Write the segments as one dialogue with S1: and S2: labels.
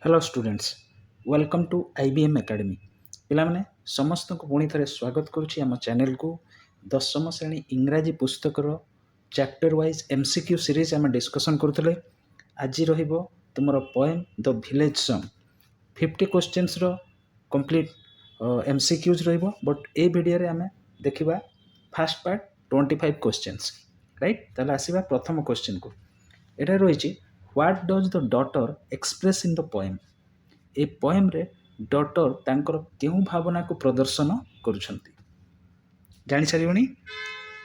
S1: Hello students welcome to IBM academy पिलामाने समस्त को पुणी थे स्वागत करुच्ची आम चैनल को दशम श्रेणी इंग्राजी पुस्तकर चैप्टर वाइज एमसीक्यू सीरीज आम डिस्कसन करुले आज तुमर poem the village song 50 questions रो कंप्लीट एमसीक्यूज रहिबो बट ए वीडियो रे आम देखिबा फर्स्ट पार्ट 25 क्वेश्चंस राइट ताले आसीबा प्रथम क्वेश्चन को एटा रहिछि what does the daughter express in the poem ए पोएम रे डॉटर तांकर केउ भावना को प्रदर्शन करूछंती जानि सारिबनी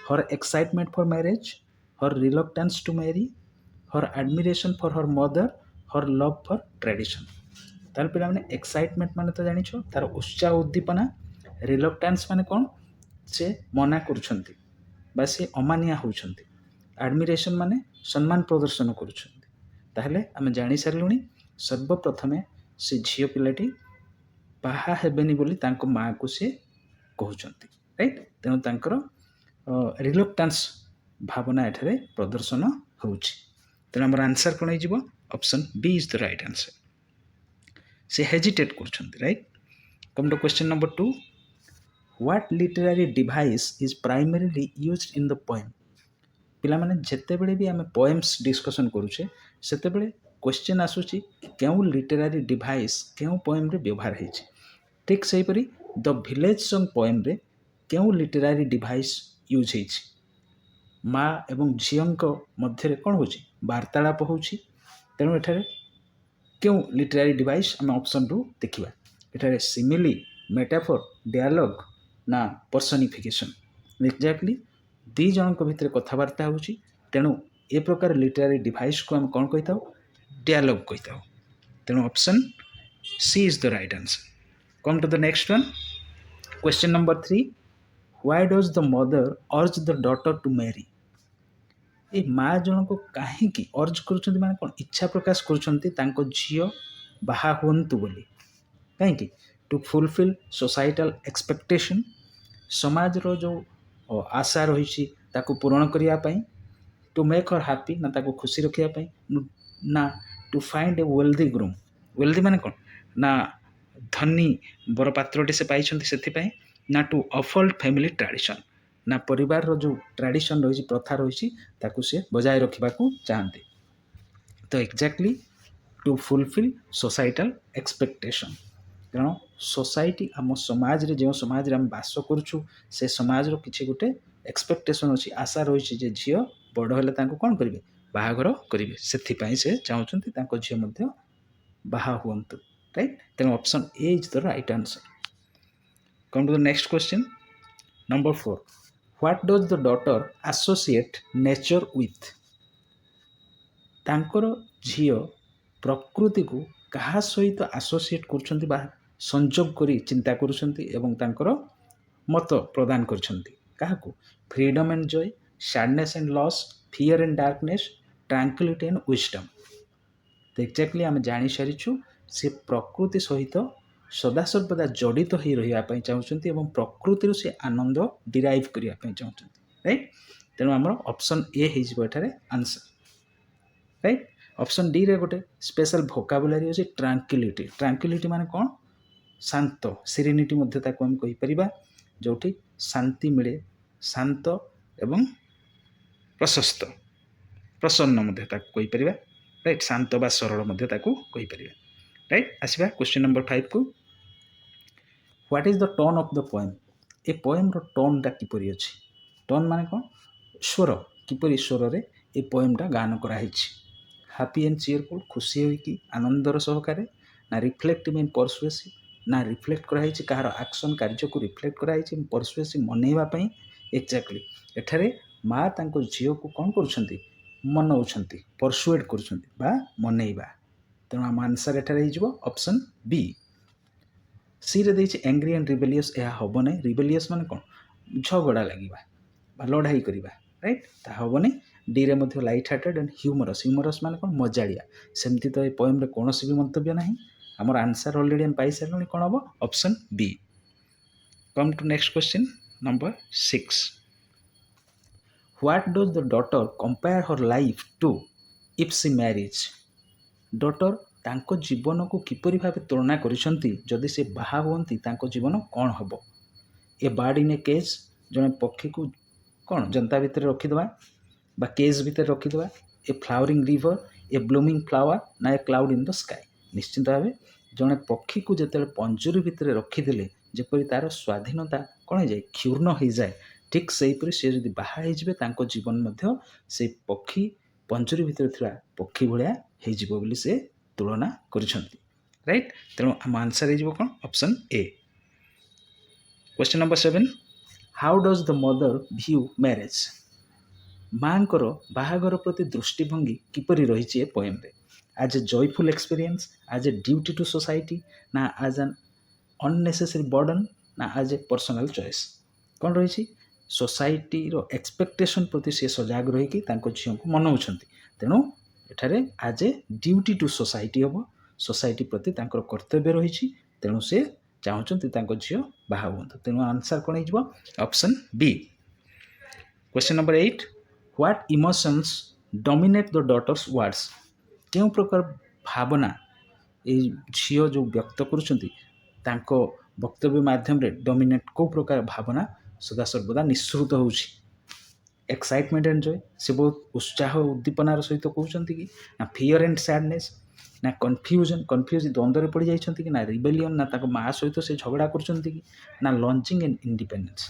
S1: her excitement for marriage her reluctance to marry her admiration for her mother her love for tradition तार पिला माने एक्साइटमेंट माने तो जानिछो तार उत्साह उद्दीपना रिलक्टेंस माने कोन से मना करूछंती बा से अमानिया होउछंती एडमिरेशन माने सम्मान प्रदर्शन करूछंती ताहले आमे जानि सारिलुनी सर्वप्रथमे से झियो पिलाटी बाहा हेबेनी बोली तांको माँ को से कहउछंती राइट तेणु तांकर रिलक्टेंस भावना एठारे प्रदर्शन होउछि तेणु हमर आंसर कोन हिजिबो option B is the right answer से हेजिटेट करछंती right come to question number 2 what literary device is primarily used in the poem पिला माने जेते बेले भी आमे पोएम्स डिस्कशन करूछे सेते बेले क्वेश्चन आसुची केउ लिटरेरी डिवाइस केउ पोएम रे व्यवहार हेछि ठीक सही परी द विलेज सॉन्ग पोएम रे केउ लिटरेरी डिवाइस यूज हेछि माँ एवं झियंक मध्य कोन होछि वार्तालाप होछि तेणु एठारे केउ लिटरेरी डिवाइस आमे ऑप्शन 2 देखिबा एठारे सिमिली मेटाफोर डायलॉग ना पर्सनिफिकेशन एक्जेक्टली दी जनक भितर कथबार्ता होछि तेणु ए प्रकार लिटरेरी डिवाइस को हम कौन कहता डायलॉग कहता तेणु option C is the right answer come to the next one question number 3 why does the mother urge the daughter to marry ए माँ जन को कहीं अर्ज कर माने कौन इच्छा प्रकाश कर झील बाहा हुंतु बोली कहीं टू फुलफिल सोसाइटल एक्सपेक्टेशन समाज रो जो आशा रही ताकू पूरण करने टू मेक हर हैप्पी ना ताकू खुशी रखा ना to find a wealthy groom wealthy माने कौन ना धनी बर पात्रटे से पाई से ना टू अफोल्ड फैमिली ट्रेडिशन ना परिवार रो जो ट्रेडिशन रही प्रथा रही ताकू से बजाय रखा चाहते तो exactly to fulfil societal expectation कारण सोसाइटी आम समाज रे जो समाज रे हम बास करूछु से समाज रो किछि गोटे एक्सपेक्टेशन अछि आशा रही जे झियो बड़ हेले तांको कोन करिवे बाहाघर करिवे सेथिपाई से चाहुचंती तांको झियो मध्ये बाहा हुअंतु राइट तेणु option A is the right answer come to the next question number 4 what does the daughter associate nature with तांकर झियो प्रकृति को कहा सहित एसोसिएट करछंती बा संजोग करी चिंता करुछंती एवं तांकर मत प्रदान करछंती काहाकू freedom and joy sadness and loss fear and darkness tranquillity and wisdom तो एक्जेक्टली आम जानी सारिछु से प्रकृति सहित सदासर्वदा जड़ित हो रही चाहते और प्रकृति से आनंद डिराइव करने चाहते राइट तेणु आम ऑप्शन ए होठारे आंसर राइट ऑप्शन डी रे गोटे स्पेशल भोकाबुलारी अच्छे ट्रैंक्विलिटी माने कौन शांत सिरेनिटी मध्य ताको हम कहि परिबा जोठी शांति मिले शांत एवं प्रशस्त प्रसन्न मध्य ताको कहि परिबा राइट शांत बा सरल मध्य ताको कहि परिबा राइट आसीबा क्वेश्चन नंबर 5 को what is the tone of the poem ए पोएम रो टोन टा किपरि अछि टोन माने कोन स्वर किपरि स्वर रे ए पोएम टा गान करा हिछि हैप्पी एंड चीयरफुल खुशी होई कि आनंदर सहकारे ना रिफ्लेक्टिव एंड परसुएसिव ना रिफ्लेक्ट कराई कहार एक्शन कार्य को रिफ्लेक्ट कराई परसुएसिव मनैबा पई एक्जेक्टली एठारे माँ तांको झियो को कौन करुछंती मनौछंती परसुएट करुछंती बा मनैबा तेणु आम आंसर एठारे हिजबो ऑप्शन बी सी रे देछि एंग्री एंड रिबेलियस या हबो नै रिबेलियस माने कोन झगड़ा लागिबा बा लड़ाई करिबा राइट ता हबो नै डी रे मध्ये लाइट हार्टेड एंड ह्यूमरस माने कोन मजाड़िया सेमती तो ए पोएम रे कोनोसी भी मंतव्य नाही हमर आंसर ऑलरेडी हम पाई सारलोनी कोन हबो option B come to next question number 6 what does the daughter compare her life to if see marriage daughter ତାଙ୍କ ଜୀବନକୁ କିପରି ଭାବେ ତୁଳନା କରିଛନ୍ତି ଯଦି ସେ ବାହା ହୁଅନ୍ତି ତାଙ୍କ ଜୀବନ କ'ଣ ହେବ। ଏ ବାର୍ଡ ଇନ୍ ଏ କେଜ୍, ଜଣେ ପକ୍ଷୀକୁ କ'ଣ ଜନ୍ତା ଭିତରେ ରଖିଦେବା ବା କେଜ୍ ଭିତରେ ରଖିଦେବା। ଏ ଫ୍ଲାୱରିଂ ରିଭର, ଏ ବ୍ଲୁମିଂ ଫ୍ଲାୱାର, ନା ଏ କ୍ଲାଉଡ୍ ଇନ୍ ଦ ସ୍କାଏ। ନିଶ୍ଚିତ ଭାବେ ଜଣେ ପକ୍ଷୀକୁ ଯେତେବେଳେ ପଞ୍ଜୁରୀ ଭିତରେ ରଖିଦେଲେ ଯେପରି ତାର ସ୍ୱାଧୀନତା କ'ଣ ହେଇଯାଏ, କ୍ଷୁର୍ଣ୍ଣ ହେଇଯାଏ, ଠିକ୍ ସେହିପରି ସେ ଯଦି ବାହା ହେଇଯିବେ ତାଙ୍କ ଜୀବନ ମଧ୍ୟ ସେଇ ପକ୍ଷୀ ପଞ୍ଜୁରୀ ଭିତରେ ଥିବା ପକ୍ଷୀ ଭଳିଆ ହେଇଯିବ ବୋଲି ସେ ତୁଳନା କରିଛନ୍ତି। ରାଇଟ୍, ତେଣୁ ଆମ ଆନ୍ସର ହେଇଯିବ କ'ଣ, option A. Question number 7, how does the mother view marriage. ମାଙ୍କର ବାହାଘର ପ୍ରତି ଦୃଷ୍ଟିଭଙ୍ଗୀ କିପରି ରହିଛି ଏ ପୋଏମ୍ରେ। ଆଜ୍ ଏ ଜୟଫୁଲ୍ ଏକ୍ସପିରିଏନ୍ସ, ଆଜ୍ ଏ ଡ୍ୟୁଟି ଟୁ ସୋସାଇଟି, ନା ଆଜ୍ ଆନ୍ ଅନନେସେସରି ବର୍ଡନ୍, ନା ଆଜ୍ ଏ ପର୍ସନାଲ୍ ଚଏସ୍। କ'ଣ ରହିଛି, ସୋସାଇଟିର ଏକ୍ସପେକ୍ଟେସନ୍ ପ୍ରତି ସେ ସଜାଗ ରହିକି ତାଙ୍କ ଝିଅଙ୍କୁ ମନାଉଛନ୍ତି। ତେଣୁ ଏଠାରେ ଆଜ୍ ଏ ଡ୍ୟୁଟି ଟୁ ସୋସାଇଟି ହେବ, ସୋସାଇଟି ପ୍ରତି ତାଙ୍କର କର୍ତ୍ତବ୍ୟ ରହିଛି, ତେଣୁ ସେ ଚାହୁଁଛନ୍ତି ତାଙ୍କ ଝିଅ ବାହା ହୁଅନ୍ତୁ। ତେଣୁ ଆନ୍ସର୍ କ'ଣ ହେଇଯିବ, option B. Question number 8, what emotions dominate the daughter's words. କେଉଁ ପ୍ରକାର ଭାବନା ଏଇ ଝିଅ ଯେଉଁ ବ୍ୟକ୍ତ କରୁଛନ୍ତି ତାଙ୍କ ବକ୍ତବ୍ୟ ମାଧ୍ୟମରେ ଡମିନେଟ୍ କେଉଁ ପ୍ରକାର ଭାବନା ସଦାସର୍ବଦା ନିଃସୃତ ହେଉଛି। ଏକ୍ସାଇଟମେଣ୍ଟ ଆଣ୍ଡ ଜୟ, ସେ ବହୁତ ଉତ୍ସାହ ଉଦ୍ଦୀପନାର ସହିତ କହୁଛନ୍ତି କି, ନା ଫିୟର୍ ଆଣ୍ଡ ସ୍ୟାଡନେସ୍, ନା କନଫ୍ୟୁଜନ୍, କନଫ୍ୟୁଜ୍ ଦ୍ୱନ୍ଦ୍ୱରେ ପଡ଼ିଯାଇଛନ୍ତି କି, ନା ରିବେଲିୟନ୍, ନା ତାଙ୍କ ମା ସହିତ ସେ ଝଗଡ଼ା କରୁଛନ୍ତି କି, ନା ଲଞ୍ଚିଂ ଆଣ୍ଡ ଇଣ୍ଡିପେଣ୍ଡେନ୍ସ,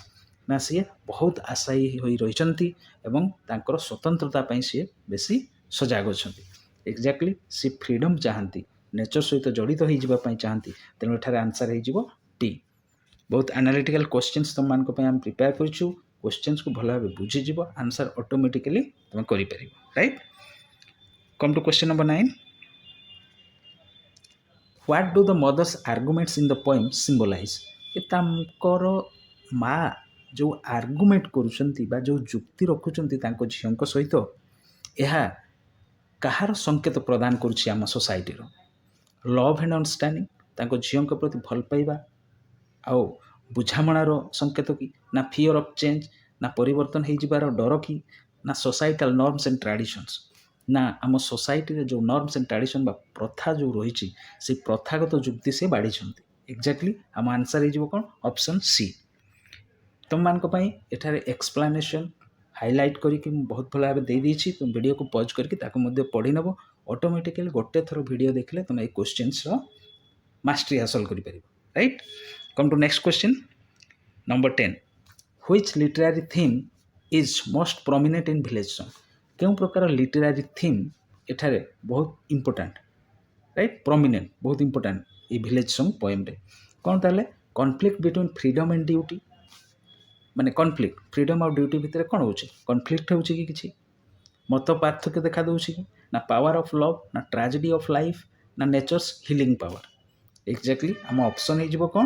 S1: ନା ସିଏ ବହୁତ ଆଶାୟୀ ହୋଇ ରହିଛନ୍ତି ଏବଂ ତାଙ୍କର ସ୍ୱତନ୍ତ୍ରତା ପାଇଁ ସିଏ ବେଶୀ ସଜାଗ ଅଛନ୍ତି। ଏକ୍ଜାକ୍ଟଲି ସେ ଫ୍ରିଡ଼ମ୍ ଚାହାନ୍ତି, ନେଚର ସହିତ ଜଡ଼ିତ ହୋଇଯିବା ପାଇଁ ଚାହାନ୍ତି। ତେଣୁ ଏଠାରେ ଆନ୍ସର୍ ହେଇଯିବ ଟି। ବହୁତ ଆନାଲିଟିକାଲ କ୍ୱେଶ୍ଚିନ୍ସ ତୁମମାନଙ୍କ ପାଇଁ ଆମେ ପ୍ରିପେୟାର କରିଛୁ। କ୍ୱେଶ୍ଚିନ୍ସକୁ ଭଲ ଭାବେ ବୁଝିଯିବ, ଆନ୍ସର୍ ଅଟୋମେଟିକାଲି ତୁମେ କରିପାରିବ। Right, come to question number 9, what do the mother's arguments in the poem symbolise. ଏ ତାଙ୍କର ମା ଯେଉଁ ଆର୍ଗୁମେଣ୍ଟ କରୁଛନ୍ତି ବା ଯେଉଁ ଯୁକ୍ତି ରଖୁଛନ୍ତି ତାଙ୍କ ଝିଅଙ୍କ ସହିତ, ଏହା କାହାର ସଂକେତ ପ୍ରଦାନ କରୁଛି ଆମ ସୋସାଇଟିର। ଲଭ୍ ଆଣ୍ଡ ଅଣ୍ଡରଷ୍ଟାଣ୍ଡିଂ, ତାଙ୍କ ଝିଅଙ୍କ ପ୍ରତି ଭଲ ପାଇବା ଆଉ ବୁଝାମଣାର ସଂକେତ କି, ନା ଫିୟର୍ ଅଫ୍ ଚେଞ୍ଜ, ନା ପରିବର୍ତ୍ତନ ହେଇଯିବାର ଡର କି, ନା ସୋସାଇଟାଲ ନର୍ମସ୍ ଆଣ୍ଡ ଟ୍ରାଡ଼ିସନ୍ସ, ନା ଆମ ସୋସାଇଟିରେ ଯେଉଁ ନର୍ମସ୍ ଆଣ୍ଡ ଟ୍ରାଡ଼ିସନ୍ ବା ପ୍ରଥା ଯେଉଁ ରହିଛି ସେଇ ପ୍ରଥାଗତ ଯୁକ୍ତି ସେ ବାଢ଼ିଛନ୍ତି। ଏକ୍ଜାକ୍ଟଲି ଆମ ଆନ୍ସର୍ ହେଇଯିବ କ'ଣ, ଅପସନ୍ ସି। ତୁମମାନଙ୍କ ପାଇଁ ଏଠାରେ ଏକ୍ସପ୍ଲାନେସନ୍ ହାଇଲାଇଟ୍ କରିକି ମୁଁ ବହୁତ ଭଲ ଭାବେ ଦେଇଦେଇଛି। ତୁମେ ଭିଡ଼ିଓକୁ ପଜ୍ କରିକି ତାକୁ ମଧ୍ୟ ପଢ଼ି ନେବ। ଅଟୋମେଟିକାଲି ଗୋଟେ ଥର ଭିଡ଼ିଓ ଦେଖିଲେ ତୁମେ ଏଇ କ୍ୱେଶ୍ଚିନ୍ସର ମାଷ୍ଟରୀ ହାସଲ କରିପାରିବ। Right, come to next question number 10, which literary theme is most prominent in village song. କେଉଁ ପ୍ରକାର ଲିଟେରାରୀ ଥିମ୍ ଏଠାରେ ବହୁତ ଇମ୍ପୋର୍ଟାଣ୍ଟ, ରାଇଟ୍, ପ୍ରମିନେଣ୍ଟ, ବହୁତ ଇମ୍ପୋର୍ଟାଣ୍ଟ ଏଇ ଭିଲେଜ୍ ସଙ୍ଗ୍ ପୋଏମ୍ରେ। କ'ଣ ତାହେଲେ, conflict between freedom and duty, ମାନେ କନଫ୍ଲିକ୍ଟ, ଫ୍ରିଡ଼ମ୍ ଆଉ ଡ୍ୟୁଟି ଭିତରେ କ'ଣ ହେଉଛି, କନଫ୍ଲିକ୍ଟ ହେଉଛି କି କିଛି, ମତ ପାର୍ଥକ୍ୟ ଦେଖା ଦେଉଛି କି, ନା ପାୱାର ଅଫ୍ ଲଭ୍, ନା ଟ୍ରାଜେଡି ଅଫ୍ ଲାଇଫ୍, ନା ନେଚର୍ସ ହିଲିଂ ପାୱାର। ଏକ୍ଜାକ୍ଟଲି ଆମ ଅପସନ୍ ହେଇଯିବ କ'ଣ,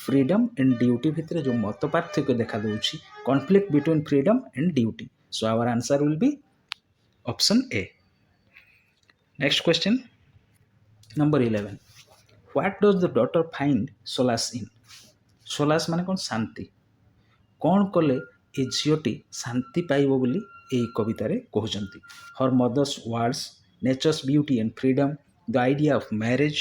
S1: ଫ୍ରିଡ଼ମ୍ ଆଣ୍ଡ ଡ୍ୟୁଟି ଭିତରେ ଯେଉଁ ମତ ପାର୍ଥକ୍ୟ ଦେଖା ଦେଉଛି, conflict between freedom and duty. So our answer will be option A. Next question number 11, what does the daughter find solace in. Solace ମାନେ କ'ଣ, ଶାନ୍ତି। କ'ଣ କଲେ ଏ ଝିଅଟି ଶାନ୍ତି ପାଇବ ବୋଲି ଏହି କବିତାରେ କହୁଛନ୍ତି। Her mother's words, nature's beauty and freedom, the idea of marriage,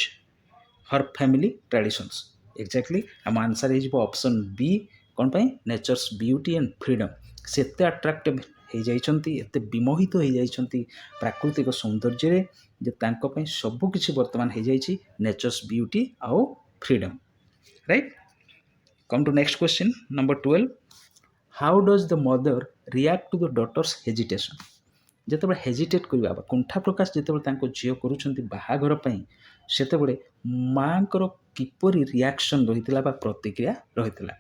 S1: her family traditions. Exactly ଆମ ଆନ୍ସର୍ ହେଇଯିବ ଅପସନ୍ ବି। କ'ଣ ପାଇଁ, ନେଚର୍ସ ବିୟୁଟି ଆଣ୍ଡ ଫ୍ରିଡ଼ମ୍। ସେ ଏତେ ଆଟ୍ରାକ୍ଟିଭ୍ ହେଇଯାଇଛନ୍ତି, ଏତେ ବିମୋହିତ ହେଇଯାଇଛନ୍ତି ପ୍ରାକୃତିକ ସୌନ୍ଦର୍ଯ୍ୟରେ ଯେ ତାଙ୍କ ପାଇଁ ସବୁକିଛି ବର୍ତ୍ତମାନ ହେଇଯାଇଛି ନେଚର୍ସ ବିୟୁଟି ଆଉ freedom. Right, come to next question number 12, how does the mother react to the daughter's hesitation. ଯେତେବେଳେ ହେଜିଟେଟ୍ କରିବା ବା କୁଣ୍ଠା ପ୍ରକାଶ ଯେତେବେଳେ ତାଙ୍କ ଝିଅ କରୁଛନ୍ତି ବାହାଘର ପାଇଁ, ସେତେବେଳେ ମାଙ୍କର କିପରି ରିଆକ୍ସନ୍ ରହିଥିଲା ବା ପ୍ରତିକ୍ରିୟା ରହିଥିଲା।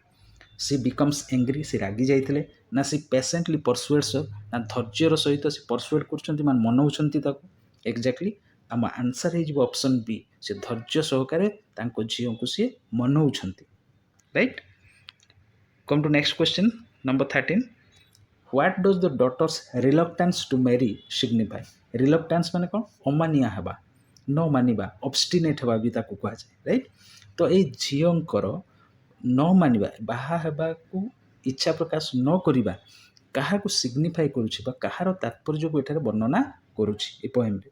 S1: ସି ବିକମ୍ସ ଏଙ୍ଗ୍ରି, ସେ ରାଗି ଯାଇଥିଲେ, ନା ସି ପେସେଣ୍ଟଲି ପରସୁଏଡ୍ସ, ନା ଧୈର୍ଯ୍ୟର ସହିତ ସେ ପରସୁଏଡ୍ କରୁଛନ୍ତି ମାନେ ମନଉଛନ୍ତି ତାକୁ। ଏକ୍ଜାକ୍ଟଲି ଆମ ଆନ୍ସର୍ ହେଇଯିବ ଅପସନ୍ ବି, ସେ ଧୈର୍ଯ୍ୟ ସହକାରେ ତାଙ୍କ ଝିଅଙ୍କୁ ସିଏ ମନଉଛନ୍ତି। Right, come to next question number 13, what does the daughter's reluctance to marry signify. Reluctance ମାନେ କ'ଣ, ଅମାନିଆ ହେବା, ନ ମାନିବା, ଅବଷ୍ଟିନେଟ୍ ହେବା ବି ତାକୁ କୁହାଯାଏ। ରାଇଟ୍, ତ ଏଇ ଝିଅଙ୍କର ନ ମାନିବା, ବାହା ହେବାକୁ ଇଚ୍ଛା ପ୍ରକାଶ ନ କରିବା କାହାକୁ ସିଗ୍ନିଫାଏ କରୁଛି ବା କାହାର ତାତ୍ପର୍ଯ୍ୟକୁ ଏଠାରେ ବର୍ଣ୍ଣନା କରୁଛି ଏ ପୋଏମ୍ରେ।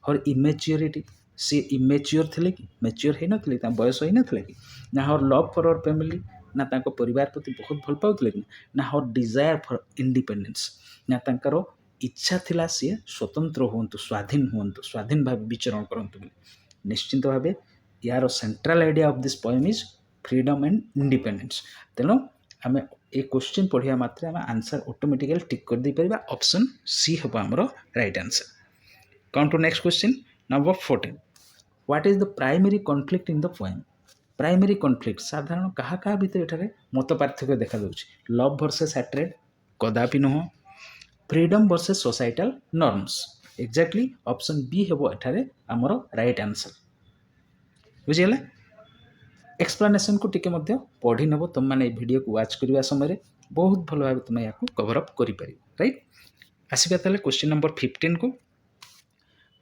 S1: ହର୍ ଇମେଚ୍ୟୁରିଟି, सी इमेच्योर थे कि मेच्योर हो नथिले बयस हो नथिला कि ना her love for our family ना तांको परिवार प्रति बहुत भल पाउथिले कि ना हर डिजायर फॉर इंडिपेंडेंस ना तांकर इच्छा थिला सी स्वतंत्र हुंतु स्वाधीन भाव विचरण करंतु बोली निश्चिंत भाव यार central idea of this poem is freedom and independence तेणु आम ए क्वेश्चन पढ़िया मात्रे आम आंसर ऑटोमेटिकली टिक कर दे परिबा ऑप्शन सी हम आमर right answer come to next question number 14 what is the primary conflict in the poem primary conflict साधारण कहा कहा भितर एठारे मत पार्थक्य देखा जाउछि लव वर्सेस हैट्रेड कदापि नुह freedom versus societal norms exactly option B हेबो एठारे आमर राइट आंसर बुझिगला एक्सप्लेनेशन को टिके मध्य पढ़ी नेब तुम मैंने वीडियो को वाच करने समय बहुत भल भाव तुम या कवर अप कर राइट आसवा ताले क्वेश्चन नंबर 15 को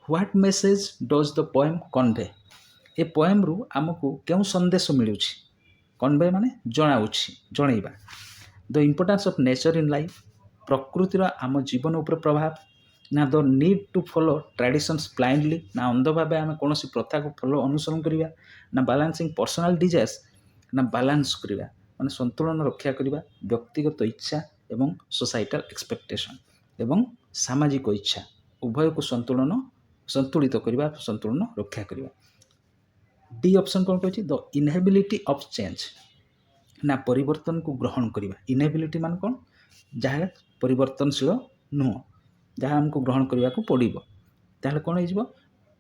S1: what message does the poem convey ए पोएम रु आमको क्यों संदेश मिलूँ कन्वे माने जनइबा the importance of nature in life प्रकृतिर आम जीवन उपर प्रभाव ना the need to follow traditions blindly ना अंध भाव आम कौन प्रथा को फॉलो अनुसरण करवा ना बैलेंसिंग पर्सनल डिजायर्स ना बैलेंस करवा माने संतुलन रक्षा करवा व्यक्तिगत इच्छा एवं सोसाइटल एक्सपेक्टेशन एवं सामाजिक इच्छा उभय को संतुलित करवा संतुलन रक्षा करवा डी ऑप्शन कौन कहछि द इनहेबिलिटी ऑफ चेंज ना परिवर्तन को ग्रहण करवा इनहेबिलिटी मान कौन जहाँ परिवर्तनशील नुह जहाँ आमको ग्रहण करने को पड़ो ताहले कौन हो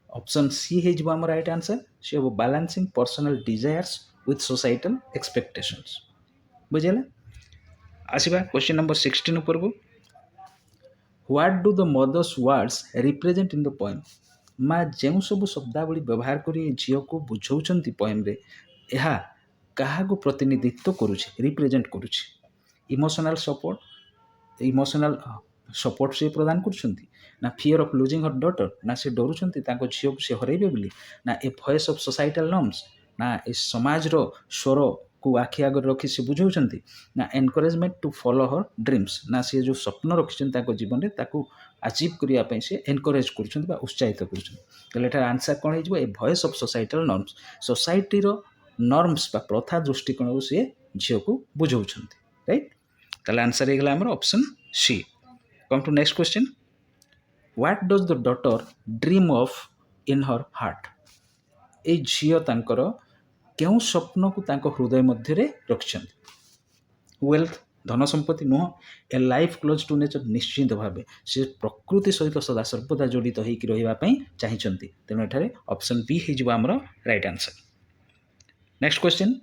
S1: ऑप्शन सी हो आम राइट आंसर सी हम balancing personal desires with societal expectations बुझेगा आसवा क्वेश्चन नंबर 16 ऊपर को what do the mother's words represent in the poem माँ जो सब शब्दावली व्यवहार कर झील को बुझाऊँ पोएम रे यह क्या प्रतिनिधित्व करुचे रिप्रेजेंट करुचे इमोशनल इमोशनल सपोर्ट से प्रदान करुँच ना fear of losing her daughter ना से डरुंच झील को से हरइबे बोली ना ए वॉइस ऑफ सोसाइटल नॉर्म्स ना ए समाज रो स्वर को आखि आगे रखी से बुझाऊँ ना encouragement to follow her dreams ना सी जो स्वप्न रखिंट जीवन में ताकू अचीव करने से एनकरेज कर उत्साहित कर आंसर कौन हो a voice of societal norms सोसाइटीर नॉर्म्स बा प्रथा दृष्टिकोण सी झील को बुझाऊँ राइट ताले आंसर हो गला option C come to next question what does the daughter dream of in her heart ए झील तांकर क्यों स्वप्न को तांको हृदय मध्य रखिंट वेल्थ धन संपत्ति नुह a life close to nature निश्चिंत भाव से प्रकृति सहित सदा सर्वदा जड़ित होकर रही चाहते तेणु एठारे ऑप्शन बी हो आमर right answer next question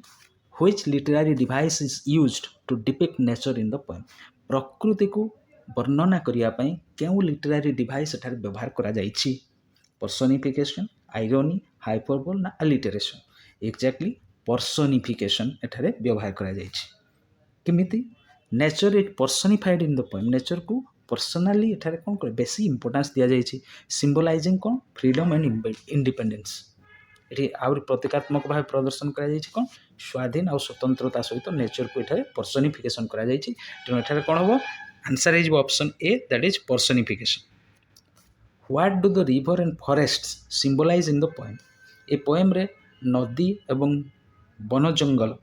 S1: which literary device is used to depict nature in the poem प्रकृति को वर्णना करने क्यों लिटरेरी डिवाइस एठारे व्यवहार करा जाइछि पर्सनिफिकेशन आयरनी हाइपरबोल ना अलिटरेशन एक्जेक्टली पर्सनिफिकेशन एठारे व्यवहार करा जाइछि किमिति nature it personified in the poem nature को पर्सनाली एठारे कौन करे बेसी इंपोर्टेंस दिया जाइछि सिंबलाइजिंग कौन फ्रीडम एंड इंडिपेंडेंस ये आउरी प्रतीकात्मक भाव प्रदर्शन करा जाइछि कौन स्वाधीन और स्वतंत्रता सहित नेचर को एठारे पर्सनिफिकेशन करा जाइछि तेणु एठारे कौन होबो answer is option A that is personification what do the river and forests symbolize in the poem ए पोएम रे नदी एवं वन जंगल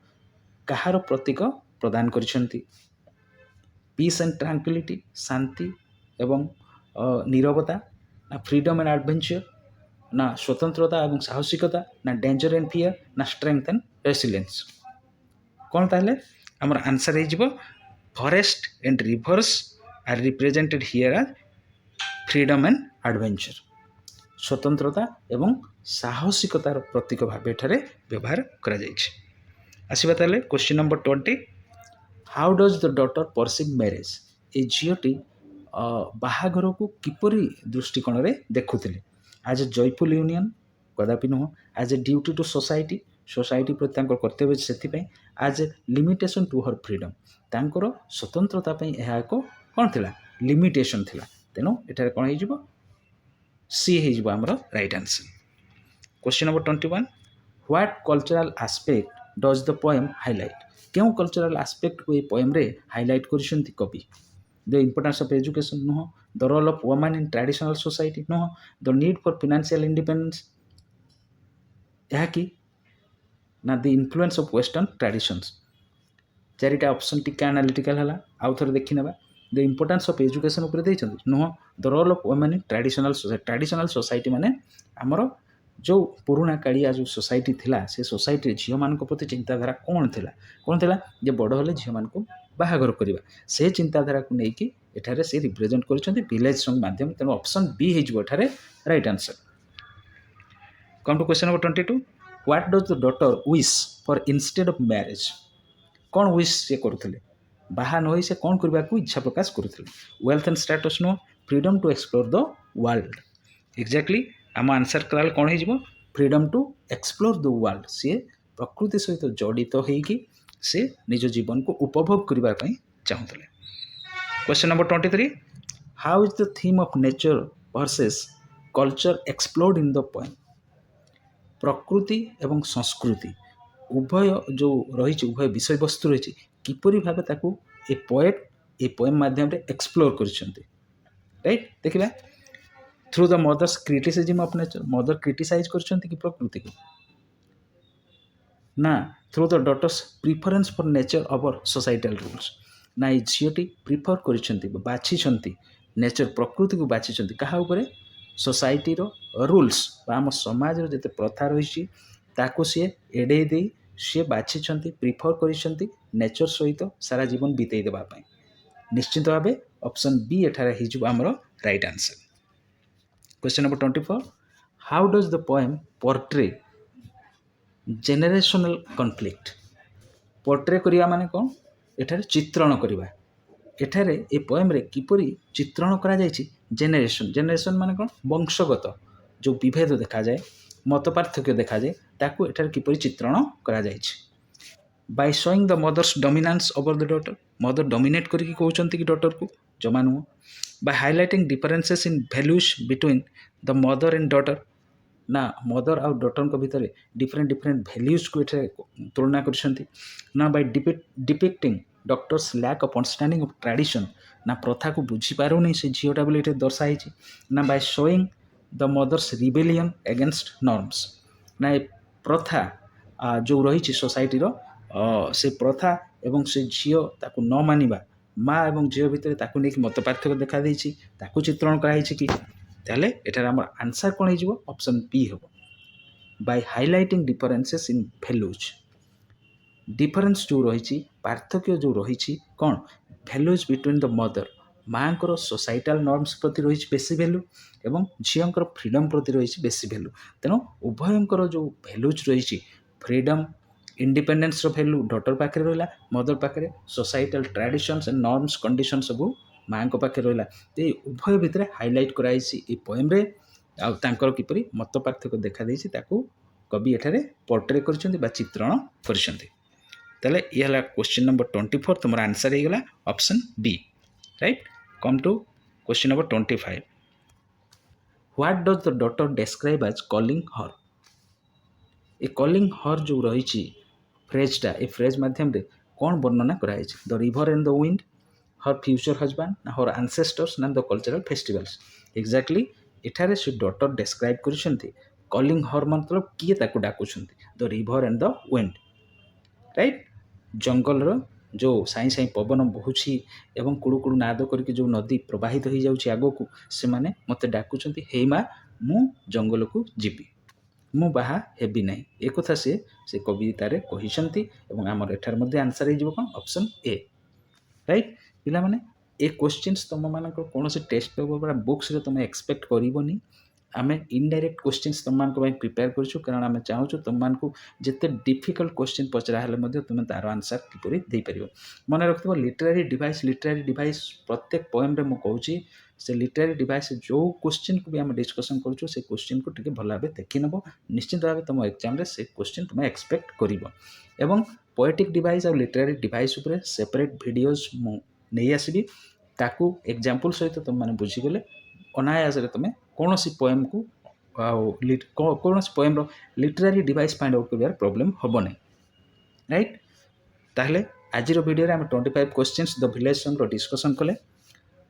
S1: कहार प्रतीक प्रदान करिसेंती पीस एंड ट्रांक्विलिटी शांति एवं नीरवता ना फ्रीडम एंड एडवेंचर ना स्वतंत्रता एवं साहसिकता ना डेंजर एंड फियर ना स्ट्रेंथ एंड रेसिलियंस कौन ताहले हमर आंसर हो forest and rivers are represented here as freedom and adventure स्वतंत्रता एवं साहसिकतार प्रतीक भाव एठारे व्यवहार करा जाइछि आसीबा ताले question number 20 how does the daughter perceive marriage ए झीटी बाहाघर को किपरि दृष्टिकोण रे देखुथिले एज ए जॉयफुल यूनियन कदापि नुह as a duty to society society प्रति कर्तव्य से as a limitation to her freedom तांकर स्वतंत्रता यह एक कौन थिला लिमिटेशन थिला तेणु एठारे कौन हो सी हो आमर right answer question number 21 what cultural aspect does the poem highlight क्यों कल्चरल आस्पेक्ट को ये पोएम रे हाइलाइट करिसेंती कवि द इम्पोर्टेंस ऑफ एजुकेशन नुह the role of women in traditional society नुह the need for financial independence ଏହା कि ନା the influence of Western traditions. ଚାରିଟା ଅପସନ୍ ଟିକେ ଆନାଲିଟିକାଲ ହେଲା, ଆଉ ଥରେ ଦେଖିନେବା। ଦ ଇମ୍ପୋର୍ଟାନ୍ସ ଅଫ୍ ଏଜୁକେସନ୍ ଉପରେ ଦେଇଛନ୍ତି, ନୁହଁ। The role of women in traditional society. Traditional society ମାନେ ଆମର ଯେଉଁ ପୁରୁଣା କାଳିଆ ଯେଉଁ ସୋସାଇଟି ଥିଲା, ସେ ସୋସାଇଟିରେ ଝିଅମାନଙ୍କ ପ୍ରତି ଚିନ୍ତାଧାରା କ'ଣ ଥିଲା? ଯେ ବଡ଼ ହେଲେ ଝିଅମାନଙ୍କୁ ବାହାଘର କରିବା, ସେ ଚିନ୍ତାଧାରାକୁ ନେଇକି ଏଠାରେ ସେ ରିପ୍ରେଜେଣ୍ଟ କରିଛନ୍ତି ଭିଲେଜ ସଙ୍ଗ ମାଧ୍ୟମରେ। ତେଣୁ ଅପସନ୍ ବି ହେଇଯିବ ଏଠାରେ right answer. Com to question number 22, what does the daughter wish for instead of marriage? କ'ଣ ୱିଶ୍ ସେ କରୁଥିଲେ? ବାହା ନ ହୋଇ ସେ କ'ଣ କରିବାକୁ ଇଚ୍ଛା ପ୍ରକାଶ କରୁଥିଲେ? ୱେଲ୍ଥ ଆଣ୍ଡ ଷ୍ଟାଟସ୍ ନୁହଁ, freedom to explore the world. Exactly ଆମ ଆନ୍ସର୍ ତାହେଲେ କ'ଣ ହେଇଯିବ? Freedom to explore the world. ସିଏ ପ୍ରକୃତି ସହିତ ଜଡ଼ିତ ହେଇକି ସେ ନିଜ ଜୀବନକୁ ଉପଭୋଗ କରିବା ପାଇଁ ଚାହୁଁଥିଲେ। Question number 23, how is the theme of nature versus culture explored in the poem? ପ୍ରକୃତି ଏବଂ ସଂସ୍କୃତି ଉଭୟ ଯେଉଁ ରହିଛି, ଉଭୟ ବିଷୟବସ୍ତୁ ରହିଛି, କିପରି ଭାବେ ତାକୁ ଏ ପୋଏମ୍ ମାଧ୍ୟମରେ ଏକ୍ସପ୍ଲୋର କରିଛନ୍ତି? ରାଇଟ୍, ଦେଖିବା। Through the mother's criticism of nature, mother criticise କରିଛନ୍ତି କି ପ୍ରକୃତିକୁ? ନା through the daughter's preference for nature over societal rules. ନା ଏଇ ଝିଅଟି ପ୍ରିଫର କରିଛନ୍ତି, ବାଛିଛନ୍ତି ନେଚର, ପ୍ରକୃତିକୁ ବାଛିଛନ୍ତି କାହା ଉପରେ? ସୋସାଇଟିର ରୁଲ୍ସ ବା ଆମ ସମାଜର ଯେତେ ପ୍ରଥା ରହିଛି ତାକୁ ସିଏ ଏଡ଼େଇ ଦେଇ ସିଏ ବାଛିଛନ୍ତି, ପ୍ରିଫର କରିଛନ୍ତି ନେଚର ସହିତ ସାରା ଜୀବନ ବିତେଇ ଦେବା ପାଇଁ। ନିଶ୍ଚିତ ଭାବେ ଅପସନ୍ ବି ଏଠାରେ ହେଇଯିବ ଆମର right answer. Question number 24, how does the poem portray generational conflict? Portray କରିବା ମାନେ କ'ଣ? ଏଠାରେ ଚିତ୍ରଣ କରିବା। ଏଠାରେ ଏ ପୋଏମ୍ରେ କିପରି ଚିତ୍ରଣ କରାଯାଇଛି? ଜେନେରେସନ୍ ମାନେ କ'ଣ? ବଂଶଗତ ଯେଉଁ ବିଭେଦ ଦେଖାଯାଏ, ମତ ପାର୍ଥକ୍ୟ ଦେଖାଯାଏ, ତାକୁ ଏଠାରେ କିପରି ଚିତ୍ରଣ କରାଯାଇଛି? By showing the mother's dominance over the daughter, mother dominate କରିକି କହୁଛନ୍ତି କି ଡଟରକୁ? ଜମା ନୁହଁ। By highlighting differences in values between the mother and daughter, ନା ମଦର ଆଉ ଡଟରଙ୍କ ଭିତରେ ଡିଫରେଣ୍ଟ ଭ୍ୟାଲ୍ୟୁଜକୁ ଏଠାରେ ତୁଳନା କରିଛନ୍ତି। ନା by depicting daughter's lack of understanding of tradition, ନା ପ୍ରଥାକୁ ବୁଝିପାରୁନି ସେ ଝିଅଟା ବୋଲି ଏଠି ଦର୍ଶା ହେଇଛି। ନା Bai showing the mothers ରିବେଲିୟନ୍ against norms, ନା ଏ ପ୍ରଥା ଯେଉଁ ରହିଛି ସୋସାଇଟିର ସେ ପ୍ରଥା ଏବଂ ସେ ଝିଅ ତାକୁ ନ ମାନିବା, ମା ଏବଂ ଝିଅ ଭିତରେ ତାକୁ ନେଇକି ମତ ପାର୍ଥକ୍ୟ ଦେଖାଦେଇଛି, ତାକୁ ଚିତ୍ରଣ କରାହେଇଛି କି? ତାହେଲେ ଏଠାରେ ଆମର ଆନ୍ସର୍ କ'ଣ ହେଇଯିବ? ଅପସନ୍ ବି ହେବ। By highlighting differences in values, difference ଯେଉଁ ରହିଛି, ପାର୍ଥକ୍ୟ ଯେଉଁ ରହିଛି, କ'ଣ? ଭ୍ୟାଲ୍ୟୁଜ୍ ବିଟୱିନ୍ ଦ ମଦର, ମାଆଙ୍କର ସୋସାଇଟାଲ ନର୍ମସ୍ ପ୍ରତି ରହିଛି ବେଶୀ ଭ୍ୟାଲୁ ଏବଂ ଝିଅଙ୍କର ଫ୍ରିଡ଼ମ୍ ପ୍ରତି ରହିଛି ବେଶୀ ଭ୍ୟାଲୁ। ତେଣୁ ଉଭୟଙ୍କର ଯେଉଁ ଭ୍ୟାଲୁଜ୍ ରହିଛି, ଫ୍ରିଡ଼ମ୍ ଇଣ୍ଡିପେଣ୍ଡେନ୍ସର ଭ୍ୟାଲୁ ଡଟର ପାଖରେ ରହିଲା, ମଦର ପାଖରେ ସୋସାଇଟାଲ ଟ୍ରାଡ଼ିସନ୍ସ ଆଣ୍ଡ ନର୍ମସ୍ କଣ୍ଡିସନ୍ ସବୁ ମାଆଙ୍କ ପାଖରେ ରହିଲା। ଏଇ ଉଭୟ ଭିତରେ ହାଇଲାଇଟ୍ କରାଯାଇଛି ଏ ପୋଏମ୍ରେ, ଆଉ ତାଙ୍କର କିପରି ମତ ପାର୍ଥକ୍ୟ ଦେଖାଦେଇଛି ତାକୁ କବି ଏଠାରେ ପୋର୍ଟ୍ରେ କରିଛନ୍ତି ବା ଚିତ୍ରଣ କରିଛନ୍ତି। ତାହେଲେ ଇଏ ହେଲା କ୍ୱେଶ୍ଚିନ୍ ନମ୍ବର 24, ତୁମର ଆନ୍ସର୍ ହେଇଗଲା option B. Right. Come to question number 25, what does the daughter describe as calling her? ଏ କଲିଂ ହର୍ ଯେଉଁ ରହିଛି ଫ୍ରେଜ୍ଟା, ଏ ଫ୍ରେଜ୍ ମାଧ୍ୟମରେ କ'ଣ ବର୍ଣ୍ଣନା କରାଯାଇଛି? The river and the wind, her future husband, ନା ହର୍ ଆନସେଷ୍ଟର୍ସ, ନା ଦ କଲଚରାଲ ଫେଷ୍ଟିଭାଲ୍ସ? ଏକ୍ଜାକ୍ଟଲି ଏଠାରେ ସେ ଡଟର ଡେସ୍କ୍ରାଇବ୍ କରିଛନ୍ତି କଲିଂ ହର୍ ମତଲବ କିଏ ତାକୁ ଡାକୁଛନ୍ତି? The river and the wind. Right. ଜଙ୍ଗଲର ଯେଉଁ ସାଇଁ ସାଇଁ ପବନ ବହୁଛି ଏବଂ କୁଳୁ କୁଳୁ ନାଦ କରିକି ଯେଉଁ ନଦୀ ପ୍ରବାହିତ ହୋଇଯାଉଛି ଆଗକୁ, ସେମାନେ ମୋତେ ଡାକୁଛନ୍ତି, ହେଇ ମା ମୁଁ ଜଙ୍ଗଲକୁ ଯିବି, ମୁଁ ବାହା ହେବି ନାହିଁ। ଏକଥା ସେ କବିତାରେ କହିଛନ୍ତି ଏବଂ ଆମର ଏଠାରେ ମଧ୍ୟ ଆନ୍ସର୍ ହେଇଯିବ କ'ଣ? Option A. ରାଇଟ୍। ପିଲାମାନେ, ଏ କ୍ୱେଶ୍ଚିନ୍ସ ତୁମମାନଙ୍କର କୌଣସି ଟେକ୍ସଟ ପେପର୍ ବା ବୁକ୍ସରେ ତୁମେ ଏକ୍ସପେକ୍ଟ କରିବନି। ଆମେ ଇନଡାଇରେକ୍ଟ କ୍ୱେଶ୍ଚିନ୍ସ ତୁମମାନଙ୍କ ପାଇଁ ପ୍ରିପେୟାର କରିଛୁ, କାରଣ ଆମେ ଚାହୁଁଛୁ ତୁମମାନଙ୍କୁ ଯେତେ ଡିଫିକଲ୍ଟ କ୍ୱେଶ୍ଚିନ୍ ପଚରା ହେଲେ ମଧ୍ୟ ତୁମେ ତା'ର ଆନ୍ସର୍ କିପରି ଦେଇପାରିବ। ମନେ ରଖିଥିବ, ଲିଟରାରୀ ଡିଭାଇସ୍ ପ୍ରତ୍ୟେକ ପୋଏମ୍ରେ ମୁଁ କହୁଛି, ସେ ଲିଟରାରୀ ଡିଭାଇସ୍ ଯେଉଁ କ୍ୱେଶ୍ଚିନ୍କୁ ବି ଆମେ ଡିସ୍କସନ୍ କରୁଛୁ, ସେ କ୍ୱେଶ୍ଚିନ୍କୁ ଟିକେ ଭଲ ଭାବେ ଦେଖିନେବ। ନିଶ୍ଚିତ ଭାବେ ତୁମ ଏକ୍ଜାମ୍ରେ ସେ କ୍ୱେଶ୍ଚିନ୍ ତୁମେ ଏକ୍ସପେକ୍ଟ କରିବ। ଏବଂ ପୋଏଟିକ୍ ଡିଭାଇସ୍ ଆଉ ଲିଟରାରୀ ଡିଭାଇସ୍ ଉପରେ ସେପାରେଟ୍ ଭିଡ଼ିଓଜ୍ ମୁଁ ନେଇ ଆସିବି। ତାକୁ ଏକ୍ଜାମ୍ପଲ୍ ସହିତ ତୁମେମାନେ ବୁଝିଗଲେ ଅନାୟାସରେ ତୁମେ କୌଣସି ପୋଏମ୍କୁ ଆଉ କୌଣସି ପୋଏମ୍ର ଲିଟରାରୀ ଡିଭାଇସ୍ ଫାଇଣ୍ଡ ଆଉଟ୍ କରିବାର ପ୍ରୋବ୍ଲେମ୍ ହେବ ନାହିଁ। ରାଇଟ୍। ତାହେଲେ ଆଜିର ଭିଡ଼ିଓରେ ଆମେ 25 କ୍ୱେଶ୍ଚିନ୍ସ ଦ ଭିଲେଜ ସଙ୍ଗର ଡିସ୍କସନ୍ କଲେ।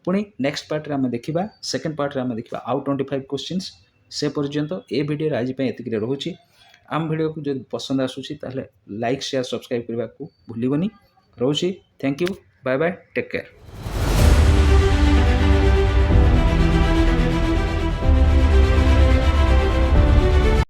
S1: ପୁଣି ନେକ୍ସଟ ପାର୍ଟରେ ଆମେ ଦେଖିବା, ସେକେଣ୍ଡ ପାର୍ଟରେ ଆମେ ଦେଖିବା ଆଉ 25 କ୍ୱେଶ୍ଚିନ୍ସ। ସେ ପର୍ଯ୍ୟନ୍ତ ଏ ଭିଡ଼ିଓରେ ଆଜି ପାଇଁ ଏତିକିରେ ରହୁଛି। आम वीडियो को जब पसंद आसूची ताहले लाइक शेयर सब्सक्राइब करने को भूलिबनी। रोची thank you bye bye take care.